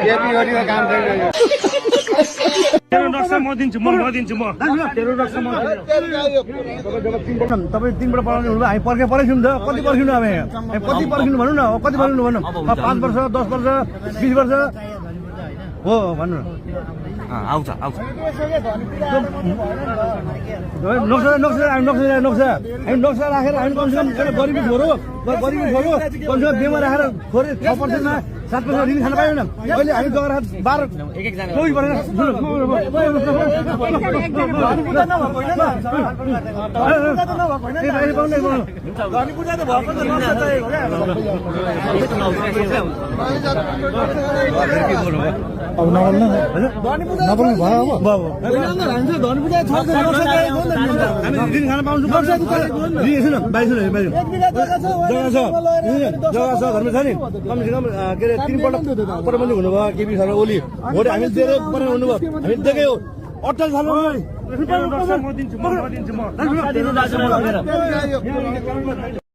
केपी ओलीको काम छैन यो तेरो नक्सा म दिन्छु म तेरो नक्सा म तपाईँ 3 बाट पढाउने हुनु हामी पर्खिनु नि त कति पर्खिनु अब कति पर्खिनु भन्नु न कति पर्खिनु भन्नु 5 वर्ष 10 वर्ष 20 वर्ष हो भन्नु न आउँछ नक्सा राखेर हामी कमसेकम गरिबी छोरो कमसेकम बेमा राखेर छोरी 6%मा 7% ऋण खान पाएन अहिले हामी गएर 12 कोही परेन अब नबोल्नु भयो अब हामी ऋण खान पाउँछु जग्गा छ घरमा छ नि कमसेकम के अरे 3 पल्ट प्रबन्धक हुनुभयो केपी शर्मा ओली भोट हामी धेरै पर्ने हुनुभयो हामी देखेँ 28 सालमा म दिन्छु